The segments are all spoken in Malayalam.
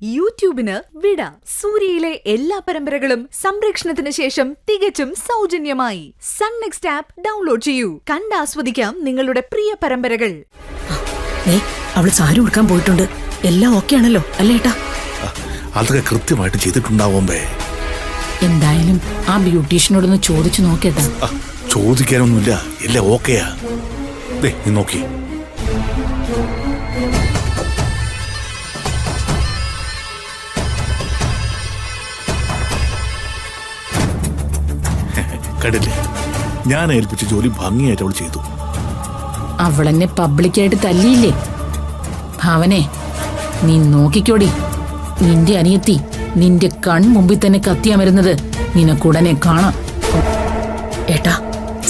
യൂട്യൂബിന് വിട. സൂര്യയിലെ എല്ലാ പരമ്പരകളും സംരക്ഷണത്തിന് ശേഷം തികച്ചും സൗജന്യമായി സൺ നെക്സ്റ്റ് ആപ്പ് ഡൗൺലോഡ് ചെയ്യൂ. കണ്ടാസ്വദിക്കാം നിങ്ങളുടെ പ്രിയ പരമ്പരകൾ. അവള് സാരി ഉടുക്കാൻ പോയിട്ടുണ്ട്. എല്ലാം ഓക്കെ ആണല്ലോ അല്ലേട്ടാ? അതൊക്കെ കൃത്യമായിട്ട് ചെയ്തിട്ടുണ്ടാവുമ്പേ. എന്തായാലും ആ ബ്യൂട്ടീഷ്യനോടൊന്ന് ചോദിച്ചു നോക്കേട്ടാ. ചോദിക്കാനൊന്നുമില്ല, എല്ലാം ഓക്കെയാ. നീ നോക്കി. കണ്ടില്ലേ, ഞാൻ ഏൽപ്പിച്ച ജോലി ഭംഗിയായിട്ട് അവൾ ചെയ്തു. അവളെന്നെ പബ്ലിക്കായിട്ട് തല്ലിയില്ലേ? ഭാവനെ, നീ നോക്കിക്കോടി. നിന്റെ അനിയത്തി നിന്റെ കൺമുമ്പിൽ തന്നെ കത്തിയമരുന്നത് നിനക്കുടനെ കാണാം. ഏട്ടാ,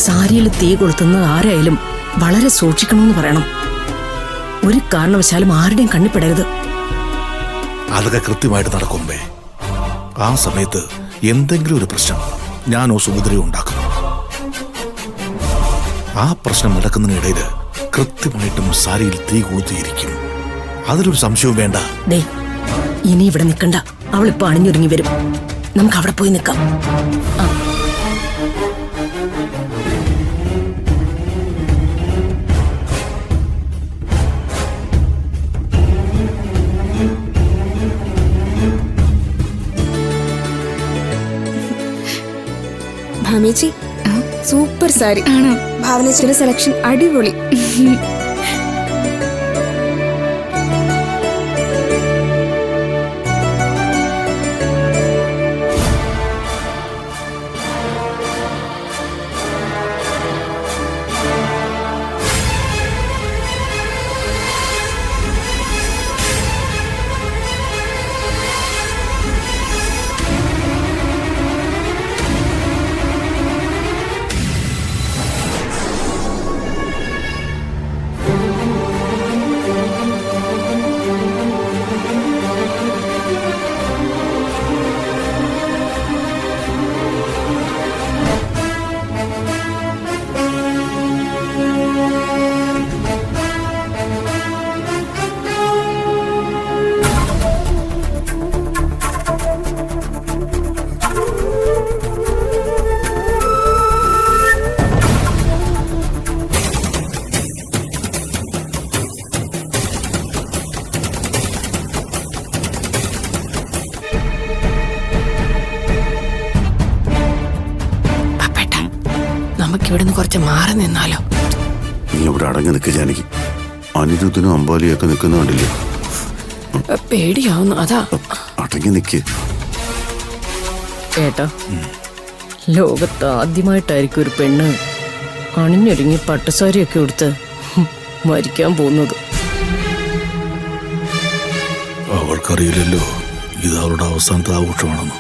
സാരിയിൽ തീ കൊളുത്തുന്നത് ആരായാലും വളരെ സൂക്ഷിക്കണമെന്ന് പറയണം. ഒരു കാരണവശാലും ആരുടെയും കണ്ണിപ്പെടരുത്. അതൊക്കെ കൃത്യമായിട്ട് നടക്കുമ്പേ. ആ സമയത്ത് എന്തെങ്കിലും ഒരു പ്രശ്നം ഞാനോ സുഭദ്രയോ ഉണ്ടാക്കും. ആ പ്രശ്നം നടക്കുന്നതിനിടയിൽ കൃത്യമായിട്ടും സാരിയിൽ തീ കൊളുത്തിയിരിക്കും. അതിലൊരു സംശയവും വേണ്ട. ഇനി ഇവിടെ നിൽക്കണ്ട. അവളിപ്പോ അണിഞ്ഞൊരുങ്ങി വരും. നമുക്ക് അവിടെ പോയി നിൽക്കാം. ഭാമേച്ചി, സൂപ്പർ സാരി ആണോ? ഭാവനേച്ചിയുടെ സെലക്ഷൻ അടിപൊളി. ഇവിടുന്ന് കുറച്ച് മാറി നിന്നാലോ? നീ ഇവിടെ അടങ്ങി നിൽക്കുക ജാനകി. അനിരുദ്ധനും അമ്പാലിയൊക്കെ നിൽക്കുന്ന കണ്ടില്ലേ? പേടിയാവുന്നു, അതാ. അടങ്ങി നിൽക്ക്. ഏട്ടാ, ലോകത്ത് ആദ്യമായിട്ടായിരിക്കും ഒരു പെണ്ണ് അണിഞ്ഞൊരുങ്ങി പട്ടുസാരിയൊക്കെ ഉടുത്ത് മരിക്കാൻ പോകുന്നത്. അവൾക്കറിയില്ലല്ലോ ഇത് അവളുടെ അവസാനത്തെ ആഘോഷമാണെന്ന്.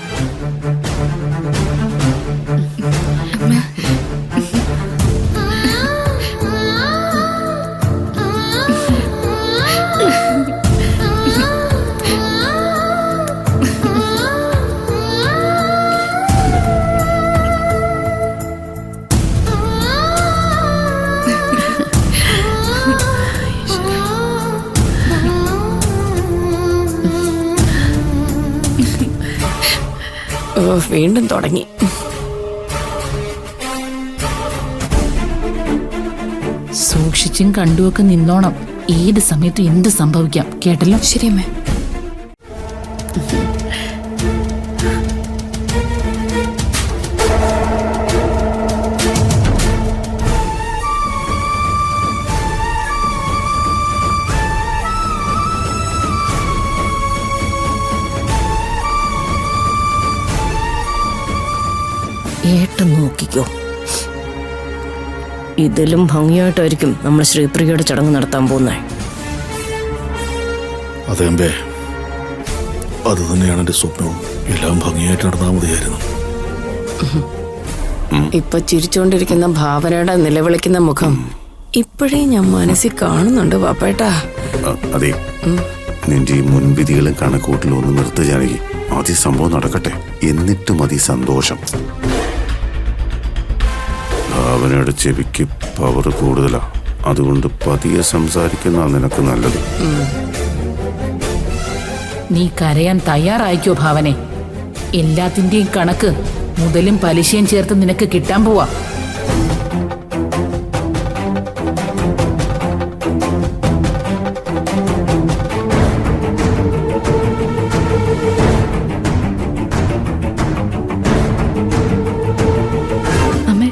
വീണ്ടും തുടങ്ങി. സൂക്ഷിച്ചും കണ്ടുമൊക്കെ നിന്നോണം. ഏത് സമയത്തും എന്ത് സംഭവിക്കാം, കേട്ടല്ലോ? ശരിയമ്മേ. ഏട്ടൻ നോക്കിക്കോ. ഇതിലും ഭംഗിയായിട്ടായിരിക്കും നമ്മൾ ശ്രീപ്രിയയുടെ ചടങ്ങ് നടത്താൻ പോകുന്നത്. അതേമ്പേ, അത് തന്നെയാണ് എന്റെ സ്വപ്നവും. എല്ലാം ഭംഗിയായിട്ട് നടന്നാൽ മതിയായിരുന്നു. ഇപ്പൊ ചിരിച്ചുകൊണ്ടിരിക്കുന്ന ഭാവനയുടെ നിലവിളിക്കുന്ന മുഖം ഇപ്പോഴേ ഞാൻ മനസ്സിൽ കാണുന്നുണ്ട് പാപ്പേട്ടാ. അതെ, നിന്റെ ഈ മുൻവിധികളും കണക്കൂട്ടിലും ഒന്ന് നിർത്ത ജാനകി. ആദ്യം സംഭവം നടക്കട്ടെ, എന്നിട്ട് മതി സന്തോഷം. ഭാവനയുടെ ചെവിക്ക് പവർ കൂടുതലാ. അതുകൊണ്ട് പതിയെ സംസാരിക്കുന്ന നിനക്ക് നല്ലത്. നീ കരയാൻ തയ്യാറായിക്കോ ഭാവനെ. എല്ലാത്തിന്റെയും കണക്ക് മുതലും പലിശയും ചേർത്ത് നിനക്ക് കിട്ടാൻ പോവാ. അമ്മേ,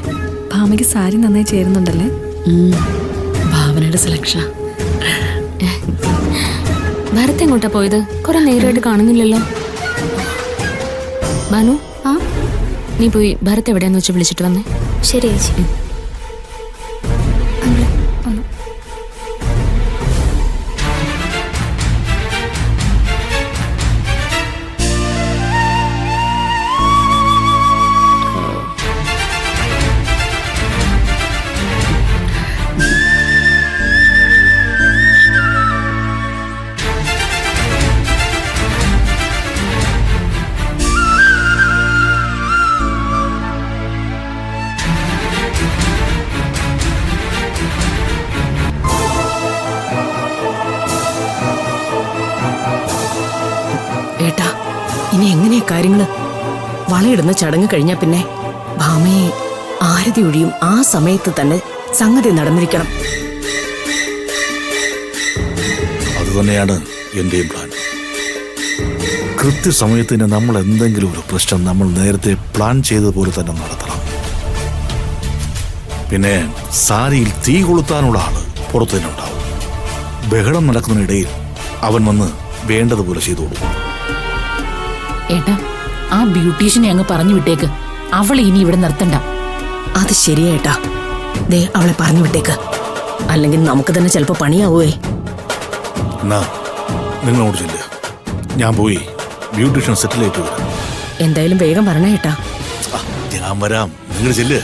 ഭാമയ്ക്ക് സാരി നന്നായി ചേരുന്നുണ്ടല്ലേ? ഭാവനയുടെ സെലക്ഷ. ഭരത് എങ്ങോട്ടാ പോയത്? കുറെ നേരമായിട്ട് കാണുന്നില്ലല്ലോ. മനു, നീ പോയി ഭരത് എവിടെയാന്ന് വെച്ച് വിളിച്ചിട്ട് വന്നേ. ശരി ചേച്ചി. ഏട്ടാ, ഇനി എങ്ങനെയാ കാര്യങ്ങള്? വളയിടുന്ന ചടങ്ങ് കഴിഞ്ഞാ പിന്നെ ഭാമയെ ആരതി ഒഴിയും ആ സമയത്ത് തന്നെ സംഗതി നടന്നിരിക്കണം. അതുതന്നെയാണ് എന്റെയും പ്ലാൻ. കൃത്യസമയത്തിന് നമ്മൾ എന്തെങ്കിലും ഒരു പ്രശ്നം നമ്മൾ നേരത്തെ പ്ലാൻ ചെയ്തതുപോലെ തന്നെ നടത്തണം. പിന്നെ സാരിയിൽ തീ കൊളുത്താനുള്ള ആള് പുറത്തു തന്നെ ഉണ്ടാവും. ബഹളം നടക്കുന്നതിനിടയിൽ അവൻ വന്ന് വേണ്ടതുപോലെ ചെയ്തോളൂ. ഏട്ടാ, ആ ബ്യൂട്ടീഷ്യനെ അങ്ങ് പറഞ്ഞു വിട്ടേക്ക്. അവളെ ഇനി ഇവിടെ നിർത്തണ്ട. അത് ശരിയേട്ടാ. ദേ അവളെ പറഞ്ഞു വിട്ടേക്ക്. അല്ലെങ്കിൽ നമുക്ക് തന്നെ ചിലപ്പോ പണിയാവേ. എന്നാ നിങ്ങളോട് ചെല്ലുക. ഞാൻ പോയി ബ്യൂട്ടീഷ്യൻ സെറ്റിൽ ആയിട്ട് വരാം. എന്തായാലും വേഗം വരണേ ഏട്ടാ. ഞാൻ വരാം, നിങ്ങൾ ചെല്ലുക.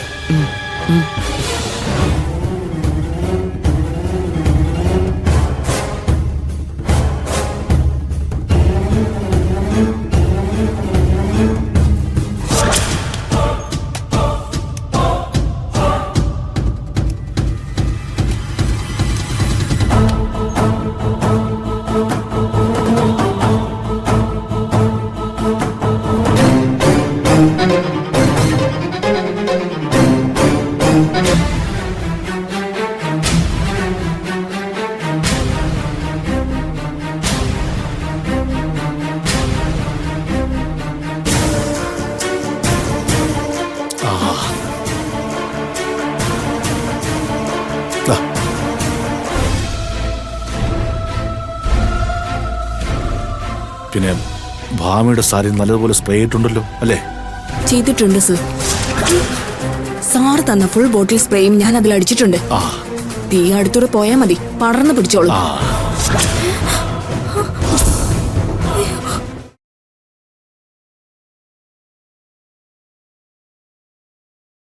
പിന്നെ ഭാമയുടെ സാരി നല്ലതുപോലെ സ്പ്രേ ചെയ്തിട്ടുണ്ടല്ലോ അല്ലേ? ചെയ്തിട്ടുണ്ട് സർ. സാറ് തന്ന ഫുൾ ബോട്ടിൽ സ്പ്രേയും ഞാൻ അതിൽ അടിച്ചിട്ടുണ്ട്. തീ അടുത്തൂടെ പോയാൽ മതി, പടർന്നു പിടിച്ചോളൂ.